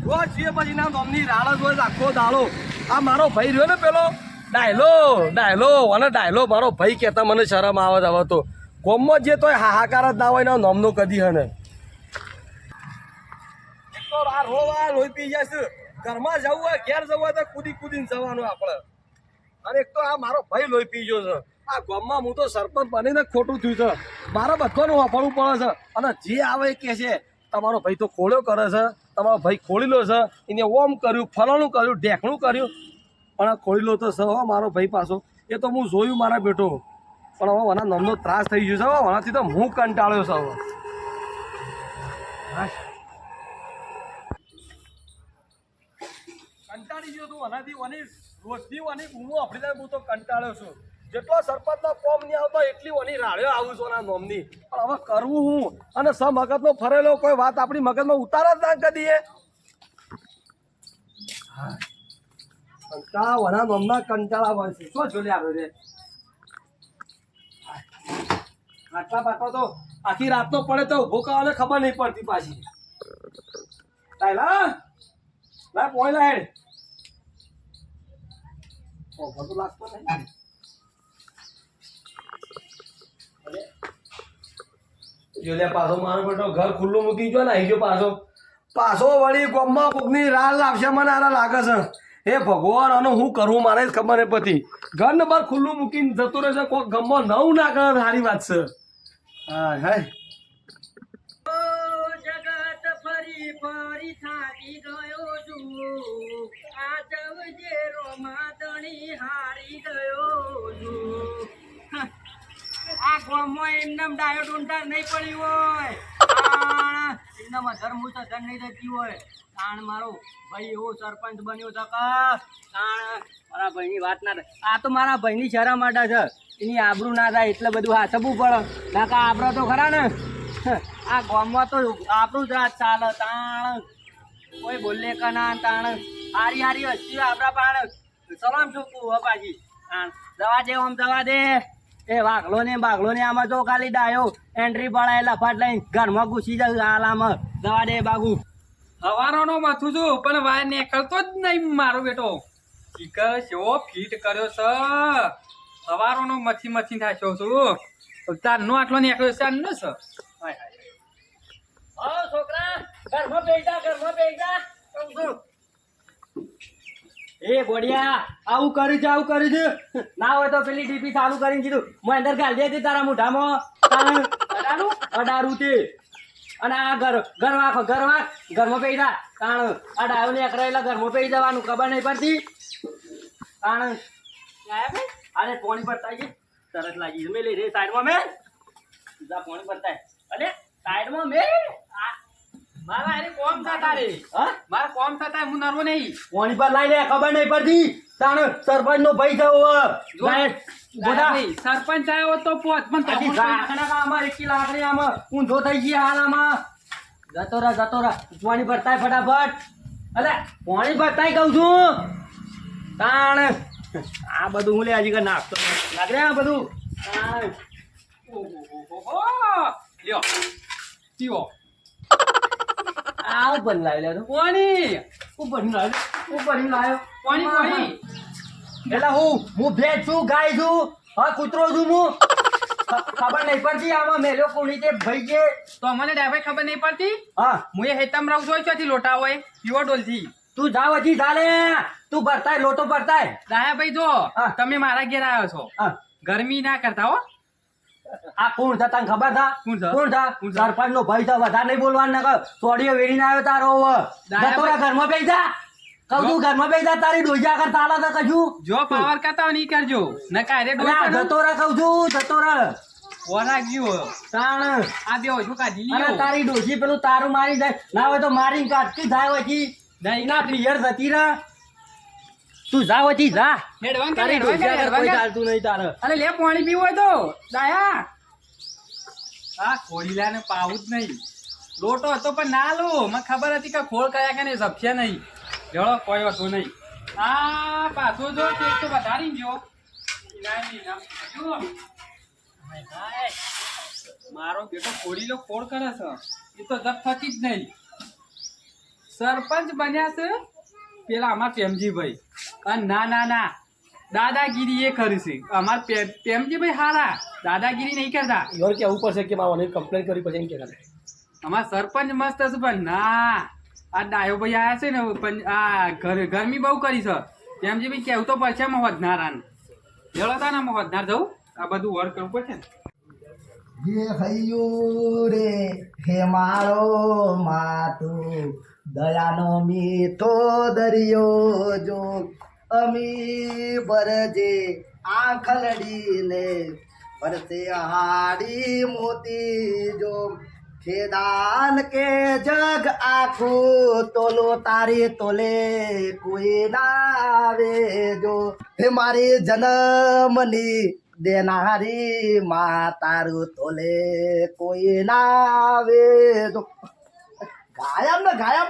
રોજ જે પછી ના નોમની રાળ જ હોય આખો દાડો. આ મારો ભાઈ રહ્યો ને પેલો ડાયલો મારો ભાઈ કહેતા મને શરમ આવે હવે તો. ગોમમાં જે તોય હાહાકાર જ ના હોય ને નોમનો કદી હને. એક તો આ રોવા લોહી પી જાય છે. ઘરમાં જવું હોય ઘેર જવું હોય તો કૂદીને જવાનું આપણે. અને એક તો આ મારો ભાઈ લોહી પી ગયો છે. આ ગામમાં હું તો સરપંચ બનીને ખોટું થયું છે. મારે બધાનું વાપરવું પડે છે. અને જે આવે એ કહે છે તમારો ભાઈ તો ખોળ્યો કરે છે, તમારો ભાઈ ખોળીલો છે, એને ઓમ કર્યું, ફલાણું કર્યું, ઢેકણું કર્યું. પણ આ ખોળીલો તો છે હો મારો ભાઈ પાછો. એ તો હું જોયું મારા બેટો. પણ હવે મને નમનો ત્રાસ થઈ ગયો છે. હવેથી તો હું કંટાળ્યો છું હવે. કંટાળી ગયો તું આનાથી રોજની વાની બૂમો આપણી હું તો કંટાળ્યો છું. જેટલો સરપંચનો કોમ નહીં આવતો એટલી વાની રાળ્યો આવું છું આના નોમની. પણ હવે કરવું હું અને સ મગજનો ફરેલો કોઈ વાત આપણી મગજમાં ઉતાર જ ના કદીએ. કંટાળા વના નોમના કંટાળા હોય છે. શું જોડે આવ્યો રે આટલા બાટલો તો આખી રાતનો પડે તો ઉભો કરવાને ખબર નહીં પડતી પાછી. લાય પોઈ હેડ બધું લાગતો નહીં. જોલે પાછો મારો બેટો ઘર ખુલ્લું મૂકી ગયો ને આવી ગયો પાછો વળી ગોમમાં કોકની રાહ લાવશે મને આના લાગે છે. હે ભગવાન આનું હું કરું મારે જ ખબર નહીં પડતી. ઘર ને બાર ખુલ્લું મૂકીને જતું રહેશે કોક ગમમાં નવું ના કરે સારી વાત છે. હા હા જગત ફરી ફરી થાકી ગયો છું. આ જવજે રોમાદણી હારી ગયો છું. આ ગામમાં એમને ડાયો ડુંડા નહીં પડ્યું હોય, એમને મધર હું સજન નહીં થતી હોય. તાણ મારો ભાઈ એવો સરપંચ બન્યો છે કે તાણ મારા ભાઈની વાત ના થાય. આ તો મારા ભાઈની શરમ માટે છે. એની આબરૂ ના થાય એટલે બધું હાચવવું પડે. નાકા આબરો તો ખરા ને. આ ગામમાં તો આપણું જ રાત ચાલે. તાણ કોઈ બોલે કે ના. તાણ હારી હસ્તી આપણા પાણ સલામ ચૂકવું હો પાછી. તાણ જવા દે આમ જવા દે. એ વાઘલો ને આમાં તો ખાલી ડાયો એન્ટ્રી પડાય લફાટ લઈને ઘરમાં ઘૂસી જાય. હાલામાં જવા દે બાગુ. હવારોનો મથું છું પણ વાર નીકળતો જ નહીં મારો બેટો. ચીકર કેવો ફીટ કર્યો છે. હવારોનો મથી થાશ્યો છું. તારનો આટલો નીકળ્યો છે આનો છે. છોકરા ઘરમાં બેસા એ બોડિયા આવું કર્યું છે. ના હોય તો પેલી ડીપી ચાલુ કરીને કીધું હું અંદર ગાલી દે તારા મોઢામાં. અડારું તે અને આ ઘરમાં પૈસા તાણ આ ડાયો ને એકરાયેલા ઘરમાં પૈ જવાનું ખબર નહીં પડતી. તાણ અરે પોણી પડતા છે તરત લાગી મેં લઈ રે સાઈડમાં મેં પોણી પડતા અરે સાઈડમાં મેં મારા અરે કોમ થતા રે. મારા કોમ થતા હું નરવો નહીં. પોણી પર લાઈ લે ખબર નહીં પડતી. તાણ સરપંચ નો ભાઈ જવો સરપંચ આવ્યો તો પોત પણ અમારે 1 લાકડી આમાં ઊંધો થઈ ગયા હાલામાં. જતો રહા પાણી ભરતાય ફટાફટ. અરે પાણી ભરતાય કઉ છું. તાણ આ બધું હું લે હજી કઈ નાખતો લાગે આ બધું. લ્યો પીવો. આ ઉપર લાવી લે પાણી ઉપર લાવ્યો પાણી એટલે હું ભેજ છું, ગાય છું, હા કૂતરો છું હું. ખબર નહીં પડતી આમાં મેલો કોની તે ભાઈ છે તો મને ડાભાઈ ખબર નહીં પડતી. હા હું એ હેતમ રહું છું ત્યાંથી લોટા હોય પીવો ડોલથી. તું જાવ હજી ચાલે તું ભરતાય લોટો ભરતાય. દાયાભાઈ જો હા. તમે મારા ઘેર આવ્યો છો. હા ગરમી ના કરતા હો. આ કોણ થા તને ખબર થા કોણ થા સરપંચ નો ભાઈ થા વધારે નહીં બોલવાનું ના કર. સોડીઓ વેડીને આવ્યો તારો જતોરા ઘરમાં બેસા કહું તું ઘરમાં બેસા તારી ડોજા કર તાલા તો કજું જો પાવર કરતા હોય નહીં કરજો ન કારે જતોરા કહું છું જતોરા ઓરા ગયો તાણ આ બે શું કાઢી અરે તારી ડોસી પેલું તારું મારી જાય ના હોય તો મારી કાઢતી જાય વચી ના ક્લિયર થતી રે. તું જા વચી જા તારી ડોસી આગળ કોઈ ચાલતું નહીં તારે. અરે લે પાણી પીવું હોય તો દાયા આ ખોડીલા ને પાવું જ નહીં. લોટો હતો પણ ના લો મને ખબર હતી કે ખોળ કયા કે નહીં ઝપશે નહીં. જળો કોઈ હતું નહીં. આ પાછો જો કેક તો વધારી ગયો. મારો બેટો ખોડીલો ખોળ કરે છે એ તો જપ થતી જ નહીં. સરપંચ બન્યા છે પેલા અમાર પ્રેમજીભાઈ અને ના દાદાગીરી એ કરી છે અમાર પ્રેમજીભાઈ હારા દાદાગીરી નહીં કરતા ઈવર કેવું પડશે કે મારે કમ્પ્લેન કરવી પડશે એમ કે અમાર સરપંચ મસ્ત છે પણ ના આ ડાયો ભાઈ આયા છે ને પણ આ ગરમી બહુ કરી છે પ્રેમજીભાઈ કેવું તો પડશે વધનાર આને જેલો તા ને વધનાર જવું આ બધું વર્ક કરવું પડશે ને ये हयू रे हे मारो मातु दयानो मीठो दरियो जो अमी बरजे आंखलड़ी ने बरसे हाड़ी मोती जो खेदान के जग आखो तोलो तारी तोले कोई ना आवे जो हे मारी जन्मनी देनारी माँ तारू तोले કોઈ ના આવે તો ગાયમ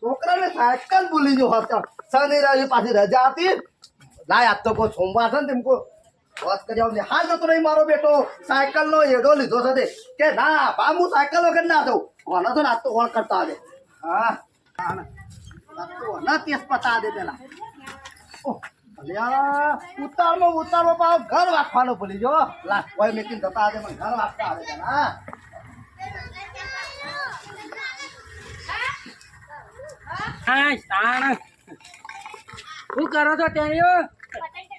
છોકરાને સાયકલ ભૂલી જો હતા શનિ રવિ પાછી રજા હતી લાય આજ તો કોઈ સોમવાર છે ને તેમ કો બસ કરી આવ હાલ જતો નહીં મારો બેટો સાયકલ નો એડો લીધો છે કે ના બા હું સાયકલ વગર ના દઉં કોનો તો નાસ્તો કોણ કરતા આવે હા ના તેસ પતા દે પેલા ઉતારમાં પાવ ઘર વાગવાનો ભૂલી જો લા કોઈ મેકીને જતા આવે પણ ઘર વાગતા આવે છે ના હા તાણ શું કરો છો ટેણીઓ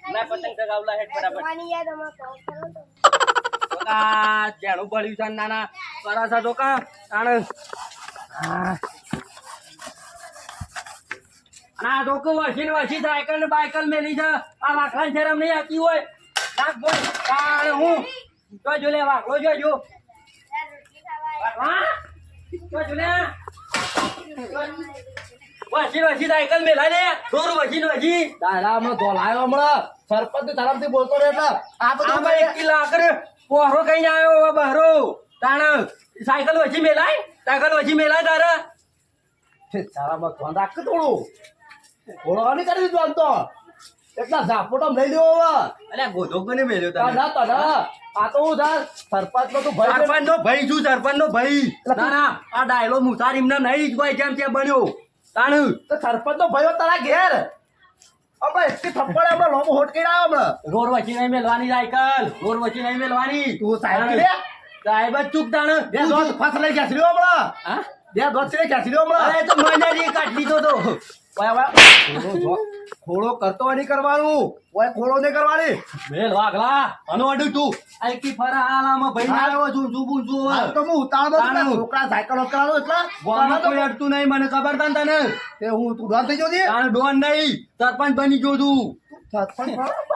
મેં પતંગ ચગાવલા હેડ બરાબર આ જેણું પડ્યું છે નાના કરા છો કા તાણ આ ડોકો વસી સાયકલ ને બાયકલ મેલી છે આ વાખલાન શરમ નહીં આવતી હોય નાક બોલ તાણ હું જો લે વાખલો જો વાખલા જો લે વસી સાયકલ મેલા ને દોર વસી દાડામાં ધોલાયો હમણાં સરપંચ તરફથી બોલતો રહે એટલે આ બધું એક કિલા કરે પોહરો કઈ આવ્યો બહરો તાણ સાયકલ વસી મેલાય તારા સારામાં ધોન રાખ થોડું ઘોડો નહીં કરી દીધું આમ તો એટલા ઝાપોટો લઈ લેવો હવે અલ્યા ગોધો કોને મેલ્યો આ ના તને આ તો હું થાય સરપંચ નો તું ભાઈ સરપંચ નો ભાઈ છું સરપંચ નો ભાઈ ના આ ડાયલો મુસાર એમને નહીં જ ભાઈ કેમ ત્યાં બન્યો તાણ તો સરપંચ નો ભાઈ તારા ઘેર હવે એટલી થપ્પડ આપણે લોબો હોટ કરી આવ્યો હમણાં રોડ વચ્ચે નહીં મેલવાની સાયકલ રોડ વચ્ચે નહીં મેલવાની તું સાયકલ લે સાહેબ જ ચૂક તાણ બે દોત ફાસ લઈ ગયા છે હમણાં હા બે દોત છે ગયા છે હમણાં અરે તો મજાજી કાઢ લીધો તો ખોળો કરતો નહીં કરવાનું ઓય ખોળો નહીં કરવાની મેલ વાગલા અનો અડું તું આ એકી ફરા આલામાં ભાઈ ના આવ્યો છું જુબું છું હાલ તો હું ઉતાળમાં છું ને, છોકરા સાયકલ વકરાનો એટલે ગોમાં કોઈ અડતું નહીં મને ખબર તા તને તે હું તું ડોન થઈ ગયો છે તાણ ડોન નહીં સરપંચ બની ગયો તું સરપંચ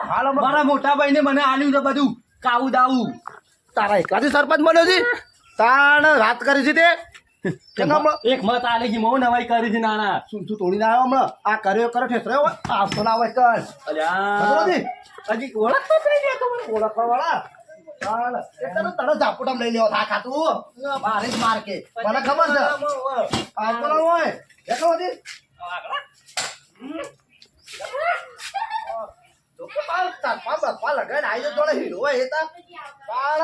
હાલ હમણાં મારા મોટા ભાઈને મને આલ્યું છે બધું કાવું દાવું તારા એકલાથી સરપંચ બન્યો છે તાણ વાત કરી છે તે કેમ હમણાં એક મત આલે છે મૌન નવાઈ કરી છે નાના શું તોડીને આવ્યો હમણાં આ કર્યો કરો ઠેસરો આવતો ના હોય કર અલ્યા હજી ઓળખતો જ નહીં રે તું ઓળખવા વાળા ચાલ એટલે તને ઝાપુટામાં લઈ લેવો થા ખાતું મારે જ માર કે મને ખબર છે આવતો ના હોય એટલો બધી લોકો પાલ તાપમાં બપા લગાઈને આવી જતો ને હીરો હોય એ તા પાલ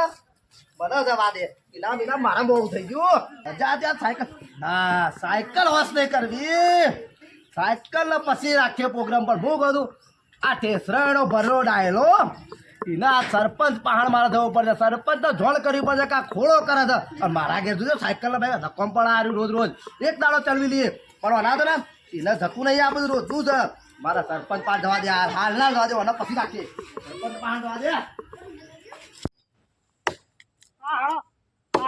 મને જવા દે ઇનામ ઇનામ મારા બહુ થઈ ગયું જા ત્યાં સાયકલ ના સાયકલ હોશ નહીં કરવી સાયકલ પછી રાખીએ પ્રોગ્રામ પર હું કરું આ ઠેસરાનો ભરો ડાયલો એના સરપંચ પહાડ મારે જવું પડશે સરપંચ તો જોડ કરવી પડશે કે આ ખોળો કરે છે અને મારા ઘેર જોજો સાયકલ ભાઈ ધક્કમ પણ આવ્યું રોજ એક દાડો ચલવી લઈએ પણ ના તો ને એને ધક્કું નહીં આ બધું રોજનું છે મારા સરપંચ પાસ જવા દે હાલ ના જવા દે અને પછી રાખીએ સરપંચ પાસ જવા દે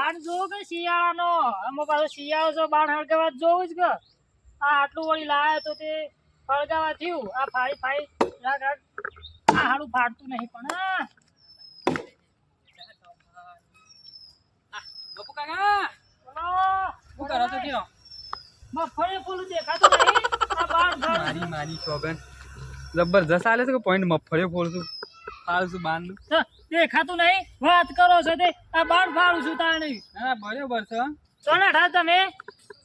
બાણ જોવો કે શિયાળાનો આમાં પાછો શિયાળો છે બાણ હળગાવા જોવું જ કે આ આટલું વળી લાવ્યો તો તે હળગાવા થયું આ ફાડી રાખ આ હાડું ફાડતું નહીં પણ બાપુ કાકા શું કરો છો કયો મગફળી ફૂલ દેખાતું નહીં આ બાણ મારી શોગન જબરજસ્ત આલે છે કે પોઈન્ટ મફળે ફોડશું ફાળશું બાંધું દેખાતું નહીં વાત કરો છો તે આ બાણ ફાડું છું તાર નહીં ના બરોબર છે સોના ઠા તમે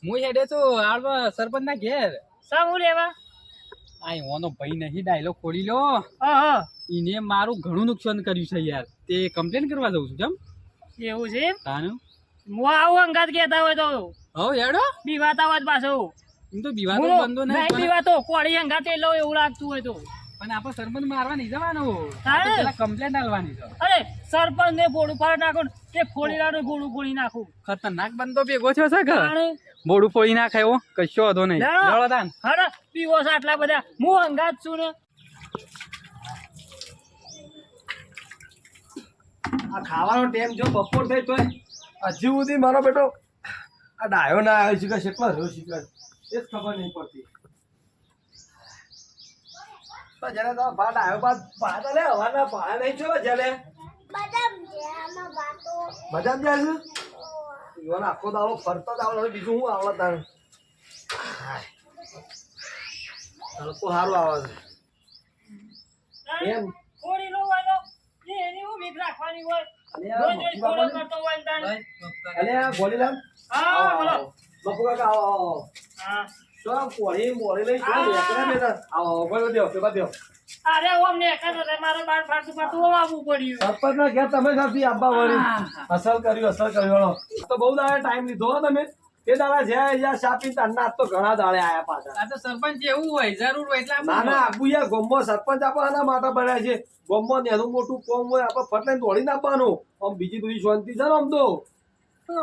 હું હેડે છું આળવા સરપંચ ના ઘેર સા હું લેવા આ ઓનો ભાઈ નહીં ડાયલો ખોડી લો હા એને મારું ઘણું નુકસાન કર્યું છે યાર તે કમ્પ્લેન કરવા જઉં છું કેમ એવું છે તાનું હું આવું અંગાત કહેતા હોય તો હવ હેડો બી વાત આવાજ પાછો એમ તો બીવાતો બોલો, બંધો નહીં નહીં પીવાતો કોળી હંગાતે લો એવું લાગતું હોય તો પણ આપણે સરપંચ મારવા નહીં જવાનું તારે? પેલા કમ્પ્લેન આલવાની છે અરે સરપંચ ને બોડું ફાડી નાખો ને તે ખોડીલાનું ગોળું ફોડી નાખું ખતરનાક બંધો ભેગો થયો છે કે તાણે બોડું ફોડી નાખે એવો કશો વાંધો નહીં લેણો. લેવડો તાન. હરે પીવો છે આટલા બધા હું હંગાત છું ને આ ખાવાનો ટાઈમ જો બપોર થઈ તોય હજી સુધી મારો બેટો આ ડાયો ના આવ્યો શીખર કેટલો રહ્યો શીખર એ જ ખબર નહીં પડતી તો જયારે તો ભાત આવ્યો ભાત લે હવાના ભાડા નહીં છો જયારે બદામ જાય છે ઈવન આખો દાડો ફરતો જ આવડે બીજું શું આવડે તારે તડકો સારું આવે છે એમ ખોડી લો વાલો એની હું મીઠ રાખવાની હોય અલ્યા, રોજ રોજ ખોડો કરતો હોય ને તાણે. અલ્યા ગોલીલાલ હા બોલો બપુ કાકા આવો આવો હા તો આમ પોળી મોળી લઈ શું એકલા બેટા આવો બોલો દેવો પેપર દેવો અરે ઓમ ને એકાદો રે મારો બાર ફાટતું ફાટતું આવવું પડ્યું સરપંચ ના ઘેર તમે નથી આબા વળી અસલ કર્યું તો બહુ દાડે ટાઈમ લીધો હો તમે તે દાડા જ્યાં શાપી તારના આજ તો ઘણા દાડે આયા પાછા આ તો સરપંચ એવું હોય જરૂર હોય એટલે ના ના આબુ યાર ગોમો સરપંચ આપણે આના માટે બન્યા છે ગોમો નેનું મોટું કોમ હોય આપણે ફટલે દોડી નાખવાનું આમ બીજી બધી શાંતિ છે ને આમ તો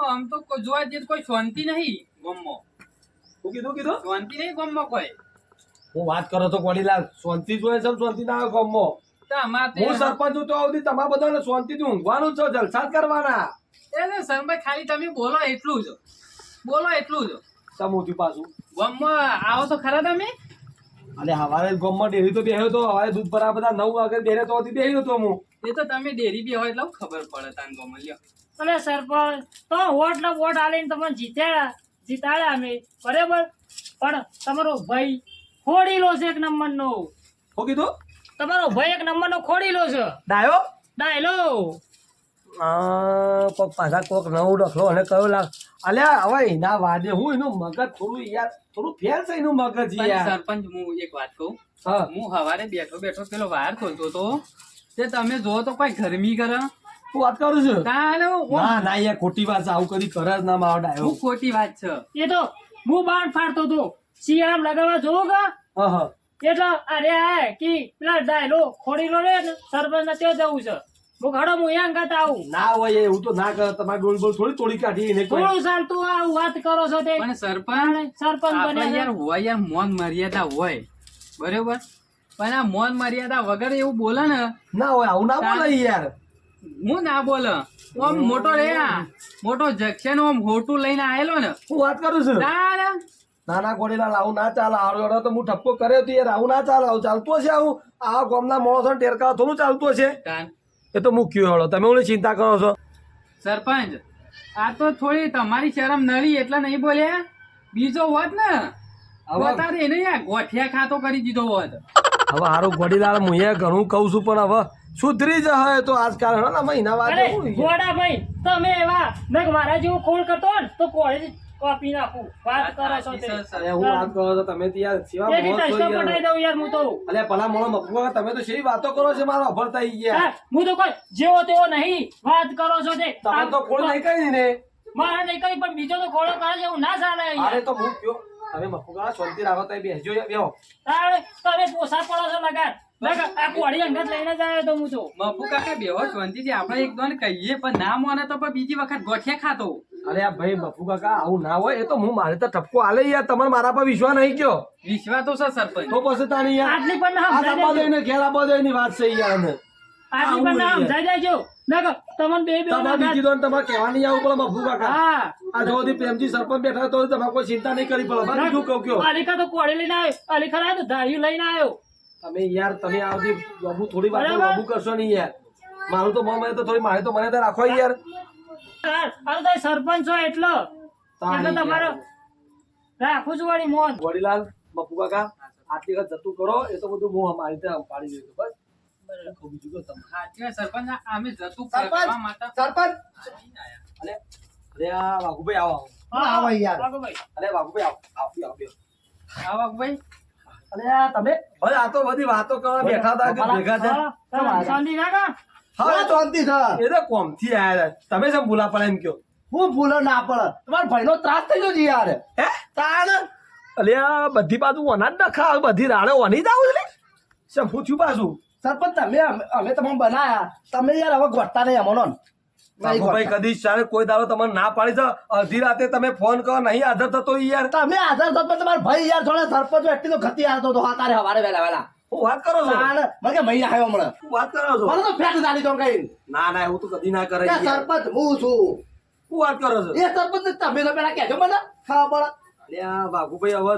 આમ તો જોવા જઈએ તો કોઈ શાંતિ નહીં ગામમાં શું કીધું શાંતિ નહીં ગામમાં કોઈ હું વાત કરો છો કોડીલાલ શાંતિ જોઈએ છે શાંતિ ના આવે ગોમો તો અમારે હું સરપંચ છું તો સુધી તમારા બધાને શાંતિથી ઊંઘવાનું જ છે જલસા જ કરવાના સરભાઈ ખાલી તમે બોલો એટલું જ સમૂહથી પાછું ગામમાં આવો તો ખરા તમે અલે હવારે ગોમમાં ડેરી તો બેહ્યો તો હવારે દૂધ ભરા બધા 9 વાગે બેરે તો હતી બેહ્યો તો હું એ તો તમે ડેરી બી હોય એટલે ખબર પડે તાન ગામમાં લ્યો અરે સરપંચ તો વોટ ને વોટ આલીને તમને જીતાડ્યા અમે બરાબર પણ તમારો ભાઈ ખોડીલો છે એક નંબરનો શું કીધું તમારો ભાઈ એક નંબરનો ખોડીલો છે ડાયો ડાયલો પાછા કોક નવું ડખલો અને કયો લાગ અલ્યા હવે એના વાદે હું એનું મગજ થોડું ફેર છે એનું મગજ પણ યાર સરપંચ હું એક વાત કહું હા હું હવારે બેઠો પેલો વાયર ખોલતો તો તે તમે જો તો કોઈ ગરમી કરે હું વાત કરું છું તાને ના ના યાર ખોટી વાત છે આવું કદી કરે જ ના મારો ડાયો હું ખોટી વાત છે એ તો હું બાણ ફાડતો હતો શિયાળામાં લગાવવા જોવો કા હા હા એટલે અરે આ કે પેલા ડાયલો ખોડીલો રે ને સરપંચ ને ત્યાં જવું છે હું ઘડો હું અહીંયા ગાતા આવું ના હોય એવું તો ના કરે તમારે ડોલ બોલ થોડી તોડી કાઢી એને કોઈ થોડું ચાલતું આવું વાત કરો છો તે પણ સરપંચ સરપંચ આપણે બન્યા યાર હોય યાર મોન મર્યાદા હોય બરોબર પણ આ મોન મર્યાદા વગર એવું બોલે ને ના હોય આવું ના બોલે યાર હું ના બોલે આમ મોટો રે આ મોટો જક્ષન આમ હોટું લઈને આયેલો ને હું વાત કરું છું તારે ના ના ગોળીલાલ આવું ના ચાલે આવડો તો હું ઠપકો કર્યો હતો યાર આવું ના ચાલે આવું ચાલતું હશે આવું આ ગામના માણસો ટેરકા થોડું ચાલતું હશે તાન એ તો મૂક્યું હળો તમે ઓલી ચિંતા કરો છો સરપંચ આ તો થોડી તમારી શરમ નડી એટલે નહીં બોલ્યા બીજો હોત ને બતારે એને યાર ગોઠિયા ખાતો કરી દીધો હોત હવે હારું ગોડીલાલ હું એ ઘણું કહું છું પણ હવે સુધરી જશે તો આજકાલ હે ને મહિના અરે વાગે ગોડા ભાઈ તમે એવા મેં મારા જેવું ખોળ કરતો હોય ને તો કોળી કાપી નાખું વાત કરો છો તે અરે હું વાત કરો છો તમે તો યાર સેવા એક મોત ટસ્ટો છો યાર. પટાઈ દઉં યાર હું તો અલે ભલા મોણો મફુ કાકા તમે તો શેવી વાતો કરો છો મારો અભર થઈ ગયા હા, હું તો કોઈ જેવો તેવો નહીં વાત કરો છો તે તમે તો ખોળ નહીં કહી ને મારા નહીં કરી પણ બીજો તો ખોળો કરે છે એવું ના ચાલે અરે યાર. તો હું કયો તમે મફુ કાકા શાંતિ રાખો તો બેસજો બેહો તારે તમે પોસા પડો છો લગાડ આ કોળી અંગત લઈને જ આવ્યો તો હું તો મફુ કાકા બેહો શાંતિથી આપણે એક દોન કહીએ પણ ના મોને તો પણ બીજી વખત ગોઠિયા ખાતો અરે આ ભાઈ મફુ કાકા આવું ના હોય એ તો હું મારે તો ઠપકો આલે યાર તમારે મારા પર વિશ્વાસ નહીં કયો વિશ્વાસ તો છે સરપંચ તો પછી તાણી યાર આટલી પણ ના આ સમજાઈ દબા દેજો. દઈને ઘેરા બધાની વાત છે યાર અમે આટલી પણ ના સમજાઈ દેજો નકર તમને બે બે તમારે બીજી દોન તમારે કહેવાની આવું પડે મફુ કાકા હા આ જો દી પ્રેમજી સરપંચ બેઠા તો તમારે કોઈ ચિંતા નહીં કરી પડે બાકી શું કહું કયો અલીકા તો કોળી લઈને આવ્યો અલીખા આવ્યો તો ધાર્યું લઈને આવ્યો તમે યાર તમે આવતી બાબુ થોડી વાત બરાબર. બાબુ કરશો નહીં યાર મારું તો મને તો થોડી મારે તો મને તો રાખો યાર અરે તો સરપંચ છો એટલે તાણી તમારે યાર. રાખું છું વળી મોન વડીલાલ મફુ કાકા આટલી વખત જતું કરો એ તો બધું હું મારી રીતે પાડી દઈશું બસ બીજું તો તમે સાચી વાત સરપંચ અમે જતું સરપંચ કરવા માટે સરપંચ અરે અરે આ વાઘુભાઈ આવો આવો યાર. વાઘુભાઈ. અરે વાઘુભાઈ આવો આવો આવો આવા ભાઈ અરે આ તમે ભલે આ તો બધી વાતો કરવા બેઠા હતા કે ભેગા છે હા, તમે શાંતિ રાખો. હા શાંતિ છે એ તો કોમથી આયા હતા. તમે જેમ ભૂલા પડે એમ કયો હું ભૂલો ના પડે તમારા ભાઈનો ત્રાસ થઈ ગયો છે યાર હે તાણ અલ્યા બધી બાજુ ઓના જ નખા બધી રાડે ઓની જ આવું લે શું પૂછ્યું પાછું સરપંચ તમે અમે તમને બનાયા તમે યાર હવે ગોઠતા નહીં અમોનો ભાઈ કદી સારે કોઈ દાડો તમને ના પાડી છે અડધી રાતે તમે ફોન કરો નહીં હાજર થતો યાર તમે આધાર સરપંચ તમારા ભાઈ યાર થોડા સરપંચ એટલી તો ગતિ આવતો હતો તારે હવારે વહેલા હું વાત કરો છો મને કે મહિના આવ્યો હમણાં હું વાત કરો છો મને તો ફેટ જાણી તો કઈ ના ના એવું તો કદી ના કરે કે યાર. સરપંચ હું છું હું વાત કરો છો એ સરપંચ ને તમે તો પેલા કહેજો મને ખબર અલ્યા વાઘુભાઈ હવે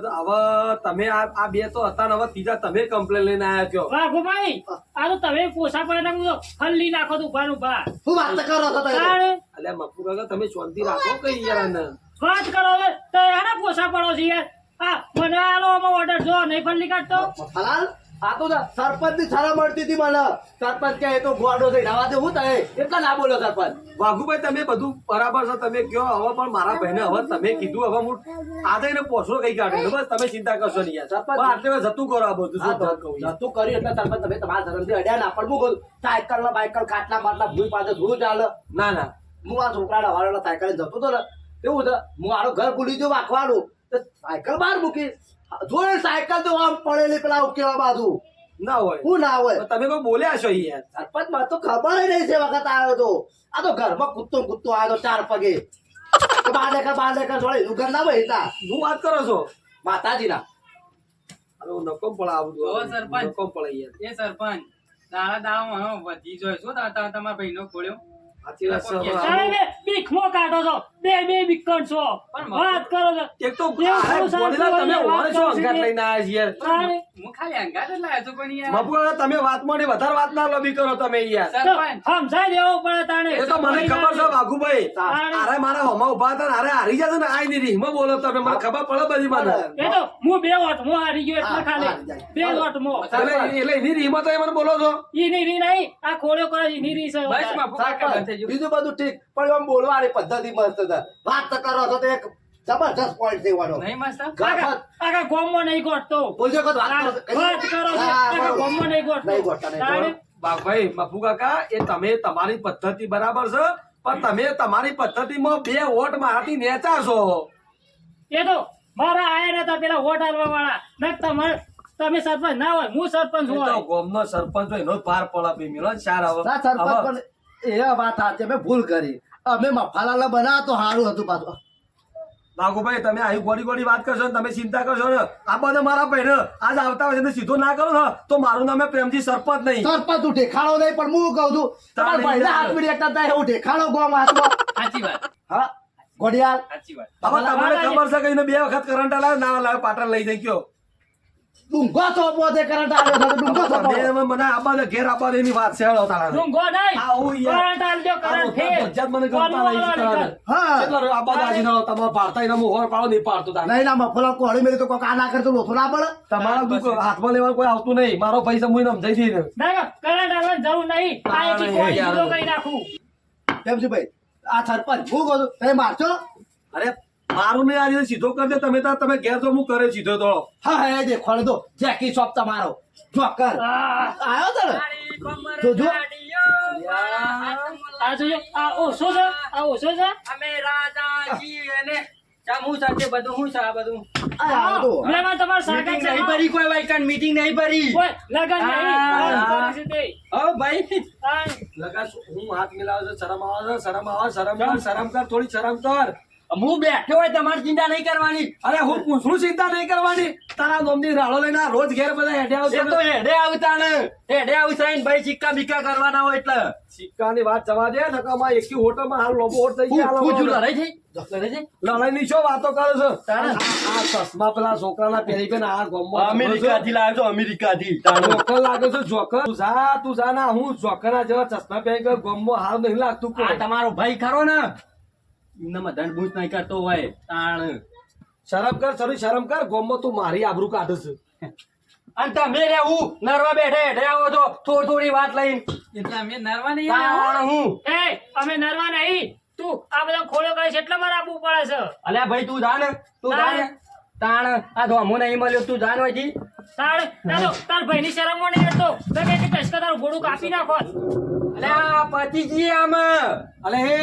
તમે આ બે તો હતા ને હવે ત્રીજા તમે કમ્પ્લેન લઈને આયા છો વાઘુભાઈ આ તો તમે પોસા પડે તો હલ્લી નાખો તો ઉભા ઉભા હું વાત કરો છો તમે તાણે અલ્યા મફુ કાકા તમે શાંતિ રાખો કઈ યાર આને. વાત કરો હવે તો એના પોસા પડો છે યાર આ મને આલો ઓર્ડર જો નહીં ફલ્લી કાઢતો હલાલ આ તો સરપંચ ની સારા મળતી હતી મને સરપંચ કે એ તો ગોડો થઈ રવા દે હું થાય એટલા ના બોલો સરપંચ વાઘુભાઈ તમે બધું બરાબર છે તમે કયો હવે પણ મારા ભાઈને હવે તમે કીધું હવે હું આજે એને પોસડો કઈ કાઢ્યો બસ તમે ચિંતા કરશો નહીં યાર સરપંચ- પણ આટલે વાર જતું કરો આ બધું શું વાત કહું યાર. નતું કર્યું એટલે સરપંચ તમે તમારા ધર્મથી અડ્યા ના પણ હું કહું સાયકલ ના બાયકલ ખાટલા બાટલા ભૂઈ પાસે ધૂળ ચાલે ના ના હું આ છોકરાને હવારેલા સાયકલ જતો હતો ને એવું છે હું આનું ઘર ભૂલી ગયો વાંખવાનું તો સાયકલ બહાર મૂકી જોડે સાયકલ તો આમ પડેલી પેલા ઉકેલા બાજુ ના હોય હું ના હોય પણ તમે કોઈ બોલ્યા છો યાર સરપંચ મને તો ખબર નહીં છે વખત આવ્યો તો આ તો ઘરમાં કૂદતો આવ્યો તો 4 પગે બાર લેખા જોડે એનું ઘર ના વહેતા હું વાત કરો છો માતાજીના અરે હું નકોમ પડે આ બધું ઓ સરપંચ. નકોમ પડે યાર એ સરપંચ દાડા દાડા વધી જોય શું તમારા ભાઈનો ખોલ્યો સાચી વાત છે હવે તમે આવું- બે બીખમો કાઢો છો બે બીકણ છો પણ વાત કરો છો એક તો એ આ થોડું બોલેલા તમે સાચું ઓળે છો વાત અંગાત છે. લઈને આયા છીએ યાર તાણે હું ખાલી અંગાત જ લાવ્યો છું પણ યાર મફુ કાકા તમે વાત માંડી વધારે વાત ના લબી કરો તમે યાર તો સરપંચ સમજાઈ દેવો પડે તાણે એ તો મને ખબર છે વાઘુભાઈ તાણે. અરે મારા હોમાં ઉભા હતા ને અરે હારી જશે ને આઈ ની રીંગમાં બોલો તમે મને ખબર પડે બધી મને એ તો હું બે વોટ મો હારી ગયો એટલે હા, ખાલી હારી જાય. બે વોટ મો એટલે એની રીંગમાં તો એ મને બોલો છો ઈની રી નહીં આ ખોળ્યો કરે ઈની રી છે બસ વધારે. માં ફૂકા બંધ થઈ ગયું બીજું બધું ઠીક પણ આમ બોલવાની પદ્ધતિ મસ્ત છે વાત તો કરો છો તો એક જબરજસ્ત પોઈન્ટ દેવાનો નહીં મસ્ત આખા ગોમમાં નહીં ગોઠતો બોલજો કે વાત કરો વાત કરો છો હા, આખા બરોબર. ગોમમાં નહીં ગોઠતો નહીં ગોઠતા, નહીં તાણે ભાઈ મફુ કાકા એ તમે તમારી પદ્ધતિ બરાબર છે પણ તમે તમારી પદ્ધતિમાં 2 વોટ મારાથી નેચા છો એ તો મારા આયા નતા પેલા વોટ આલવા વાળા ન તમારે તમે સરપંચ ના હોય હું સરપંચ એ તો હોય ગામનો સરપંચ હોય એનો જ પાર પડે ભઈ મેલો ને ચાર હવે ના સરપંચ હવે પણ એ વાત સાચી અમે ભૂલ કરી અમે મફાલાલા બનાવ્યા તો સારું હતું પાછું ભાગુભાઈ તમે આવી ગોળી ગોળી વાત કરશો ને તમે ચિંતા કરશો ને આ બધા મારા ભાઈને આજ આવતા વર્ષે સીધો ના કરો ને તો મારું નામ પ્રેમજી સરપંચ નહીં સરપંચ તું ઠેખાણો નહીં પણ હું કહું છું તમારા ભાઈને હાથ પીડી એકતા થાય એવું ઠેખાણો ગોમ હાથમાં સાચી વાત હા ઘોડિયાલ સાચી વાત હવે તમને ખબર છે કે એને 2 વખત કરંટ લાવ્યો ના લાવ્યો પાટણ લઈ જઈ ગયો ડુંગો સોંપવો છે કરંટ આવ્યો છે તો ડુંગો સોંપવો. તમે મને આબા ઘેર આબા એની વાત છે હેળો તાળા ડુંગો નહીં આવું યાર. કરંટ આલજો કરંટ ફેર ભજ્જાત મને ગમતા નહીં તાળા. હા કેટલા આબા દાજી નો તમારા પાડતા એના મોહર પાડો નહીં પાડતો તાળા. નહીં ના મફલા કોળી મેરી તો કોક આ ના કરતો લોથો ના પડે તમારા દુઃખ હાથમાં લેવા કોઈ આવતું નહીં મારો પૈસા મુઈને સમજાઈ દઈને ના કરંટ આલવાની જરૂર નહીં આ એકી કોઈ જુદો કરી નાખું કેમ છે ભાઈ આ સરપંચ હું કહું છું તમે મારશો અરે મારું નહીં આજે સીધો કરી દે તમે ઘેર જો હું કરે સીધો તો હા હા એ દેખો દો જેકી શોપ તમારો જોકર આવ્યો તો ને તારી કમર જોજો. ગાડીઓ આ જોજો આ ઓછો છે આ ઓછો છે અમે રાજા છીએ ને ચામુ સાથે બધું હું છે આ બધું આ આવ્યો તો મેમાં તમારે સાગર મીટિંગ છે નહીં ભરી કોઈ વાયકાન મીટિંગ નહીં ભરી કોઈ લગન નહીં હા. આ કરી છે તે. ઓ ભાઈ આ લગા હું હાથ મિલાવ છે શરમ આવે છે શરમ કર થોડી શરમ કર હું બેઠો હોય તમારે ચિંતા નહીં કરવાની અરે હું પૂછું ચિંતા નહીં કરવાની તારા નોમની રાળો લઈને આ રોજ ઘેર બધા હેડે એ આવશે તો હેડે આવતા ને હેડે આવશે ને ભાઈ સિક્કા બિક્કા કરવાના હોય એટલે સિક્કાની વાત જવા દે નકામાં એકી હોટલમાં હાલ લોબો હોટ થઈ ગયા હું છું હાલ લડાઈ થઈ લડાઈ થઈ લડાઈની શું વાતો કરો છો તારે? આ ચશ્મા પેલા છોકરાના પહેરી પહેરી આ ગોમમાં અમેરિકાથી લાવ્યો છો અમેરિકાથી જોકર લાગે છે જોકર તું જા ના હું જોકરના જેવા ચશ્મા પહેરી કે ગોમમાં હાલ નહીં લાગતું આ કોઈ તમારો ભાઈ ખરો ને એમનામાં ધન ભૂત નહીં કરતો હોય તાણ શરમ કર થોડી શરમ કર ગોમમાં તું મારી આબરૂ કાઢે છે અને તમે રહેવું નરવા બેઠે હેડે આવો છો થોડી થોડી વાત લઈને એટલે અમે નરવા નહીં તાણ હું એ અમે નરવા નહીં તું આ બધા ખોળો કરે છે એટલે મારે આપવું પડે છે અલ્યા ભાઈ તું જા ને તું જા ને તાણ આ ધોમો નહીં મળ્યો તું જાન હોય તાર તાર ભાઈની શરમમાં નહીં હતો તો કે ટચકા તારું ઘોડું કાપી નાખો અલ્યા પતિજી આમ અલે હે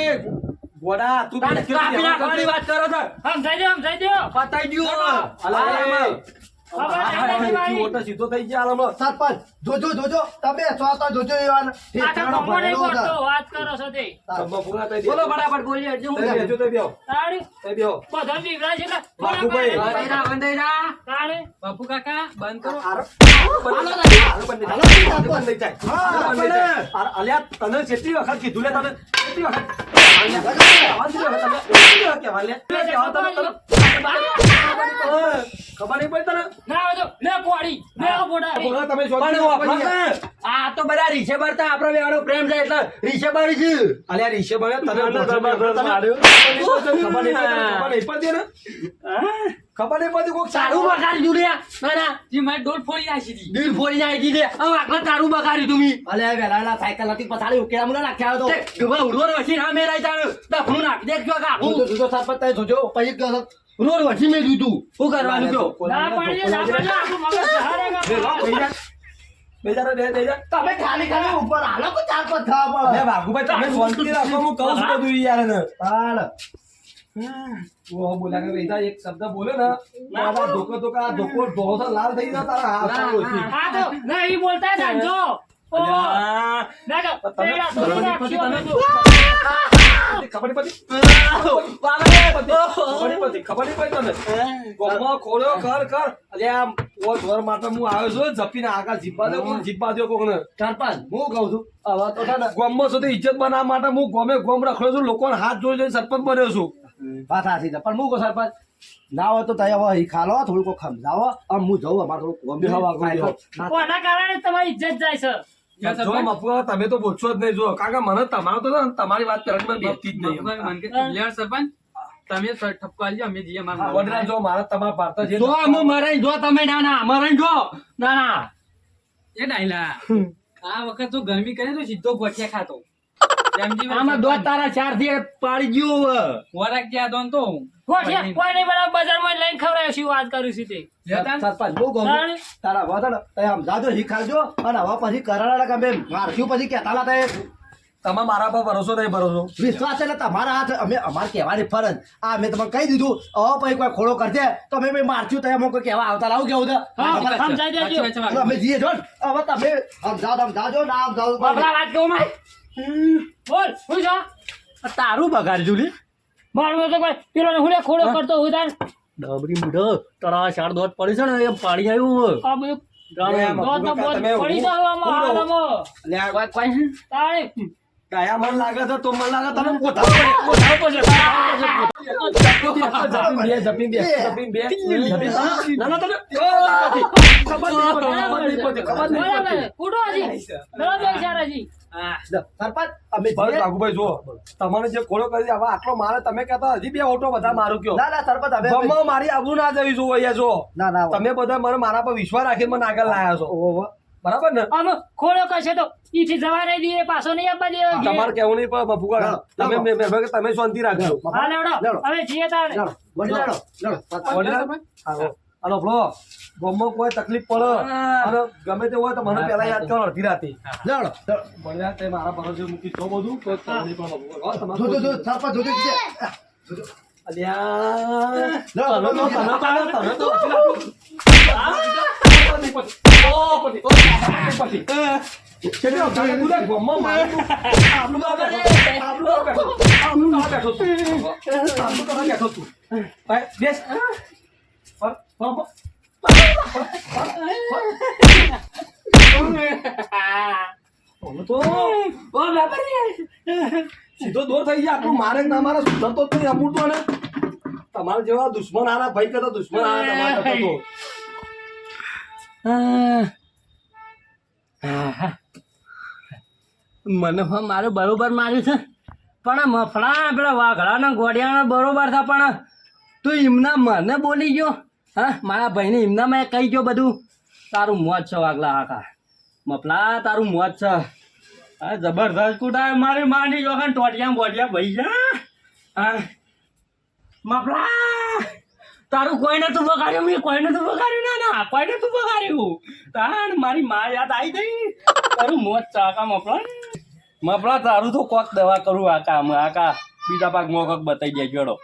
ગોડા તું તારે કાપી નાખવાની વાત કરો છો સમજાઈ દો પતાઈ દ્યો અલા ખબર ઓટો સીધો થઈ ગયા આલામાં. સરપંચ જોજો તમે છો તો જોજો એવાને. આખા ગામમાં નહીં બોલતો, વાત કરો છો તે ગમ્મા ફૂગા થઈ બોલો ગયા. ફટાફટ બોલી હજુ તઈ બેહજો, તઈ બેહો, તાળી તઈ બેહો. બધા બીવરા છે એટલે બાપુભાઈ. તાળી બાપુ કાકા બંધ કરો અલ્યા તને કેટલી વખત કીધું લે તને કેટલી વખત ખબર નહીં પડી તને ના આવજો લે કોડી લે કોડા તમે આ તો બધા રીશે ભરતા આપણો વેવાનો પ્રેમ છે એટલે રીશે ભરી છે અલ્યા રીશે બને તને ખબર નહીં પડતી ને ખબર નહીં પડતી કોક તારું સારું બગાડી જુડ્યા ના ના જી મારી ડોલ ફોડી નાખી હતી દિલ ફોડી નાખી દે હવે આખો તારું બગાડ્યું તું અલે વેલાલા સાયકલ હતી પછાડી ઉકેલા મુલા નાખ્યા તો ગવા ઉડવર વસી ના મેરાય તારું દફનું નાખી દેખજો કાકુ જોજો સરપંચ તમે જોજો પછી કહો રોડ વસી મેં દીધું શું કરવાનું કયો ના પાડી ના પાડી આપણું મગજ સહારેગા તમે ખાલી ખાલી ઉપર હાલો તો ચાર પાંચ ખાવા પડે ભાગુભાઈ તમે શાંતિ રાખો હું કહું છું બધું યાર એને હાલ બોલ્યા કે બેટા એક શબ્દ બોલ્યો ને મારા ધોકો ઢોસો લાલ થઈ ગયા તારા હાથ ઓછી હા તો નહીં બોલતા જાણજો ઓ ના તો પેલા તો નાખ્યો ખબર નહીં પડી તને ગોમાં ખોલ્યો કર અલ્યા ઓ ઘર માટે હું આવ્યો છું જપીને આગળ જીપવા દો કોકને સરપંચ હું કહું છું હવે તો છે ને ગોમમાં સુધી ઇજ્જત બનાવવા માટે હું ગોમ રખડ્યો છું લોકોને હાથ જોઈ જોઈને સરપંચ બન્યો છું વાત સાચી છે પણ હું કહું સરપંચ ના હોય તો તમે હવે અહીં ખાલો થોડુંક સમજાવો આમ હું જઉં અમારે થોડુંક ગમે કોના કારણે તમારી ઇજ્જત જાય છે જો મફુઆ તમે તો બોલશો જ નહીં જો કાકા મને તમારો તો તમારી વાત કરવાની મને બેસતી જ નહીં સરપંચ તમે ઠપકો આલજો અમે જઈએ વડરા જો મારા તમારા ભારત છે જો અમે મરાઈ જો તમે ના મરાઈ જો ના એ ડાયલા આ વખત તો ગરમી કરે તો સીધો ગોઠિયા ખાતો આમાં દોત તારા ચાર થી પાડી ગયો વરાક જ્યાં દોન તો કોઈ નહીં બરાબર બજારમાં લઈને ખવડાવ્યો શું વાત કરું છું તે સરપંચ હું કહું છું તારા વધન તમે આમ જાજો શીખાડજો અને હવે પછી કરાડા ગમે મારશું પછી કહેતા હતા તમે મારા પર ભરોસો નહીં ભરોસો વિશ્વાસ એટલે તમારા હાથ અમે અમારે કહેવાની ફરજ આ મેં તમને કહી દીધું હવે પછી કોઈ ખોડો કરશે તો અમે મારશું તો એમ કોઈ કહેવા આવતા લાવું કેવું છે સમજાઈ દેજો અમે જઈએ છો હવે તમે સમજાજો ના સમજાવો બાબલા વાત કહું માય બોલ હું છો તારું બગાડ જુલી મારું તો કોઈ પેલો ને હુલે ખોડો કરતો હું તાર ડબરી મૂઢો તારા ચાર દોત પડી છે ને એ પાડી આવ્યું આ બધું પડી જવામાં હાલમાં તાળી દયા મન લાગે છે તો મને લાગે તમે કુટો હજી બરાબર સારાજી સરપંચ અમે ભાગુભાઈ જો તમારે જે ખોડો કરી હવે આટલો મારે તમે કહેતા હજી બે ઓટો બધા મારું કયો ના સરપંચ અમે ગમમાં મારી આબરૂ ના જવી જોવો અહીંયા જો ના તમે બધા મને મારા પર વિશ્વાસ રાખીને મને આગળ લાયા છો બરાબર ને આમ ખોડો કરશે તો ઈથી જવા નહીં દઈએ પાછો નહીં આપવા દે તમારે કેવું નહીં પણ ભૂકા તમે શાંતિ રાખજો હા લેવડો હવે જીએ તારે અને બ્લો ગમમાં કોઈ તકલીફ પડે અને ગમે તે હોય તો મને પેલા યાદ કરો અડધી રાતે ભણ્યા તે મારા ભરોસે મૂકી તો બધું કોઈ ખબર નહીં પણ સરપંચ સીધો દૂર થઈ જાય આપણું મારે ના મારે સુધરતો જ નહીં અમૂર્તો ને તમારા જેવા દુશ્મન આના ભાઈ કરતા દુશ્મન આના તમારા કરતા તો મને મારું બરોબર માર્યું છે પણ આ મફળા પેલા વાઘડા ગોડિયા બરોબર છે પણ તું એમના મને બોલી ગયો હા મારા ભાઈને એમના મેં કહી ગયો બધું તારું મોજ છે વાઘલા આખા મફળા તારું મોજ છે હા જબરદસ્ત કુટાય મારી માની જોખન ટોટિયા બોટિયા ભાઈ જા હા મફળા તારું કોઈ નતું બગાડ્યું મેં કોઈ નતું બગાડ્યું ના કોઈ નતું બગાડ્યું તાર મારી માં યાદ આવી ગઈ તારું મોજ છે આકા મફળા તારું તો કોક દવા કરું આકા બીજા ભાગમાં કંઈક બતાવી દેજો હેડો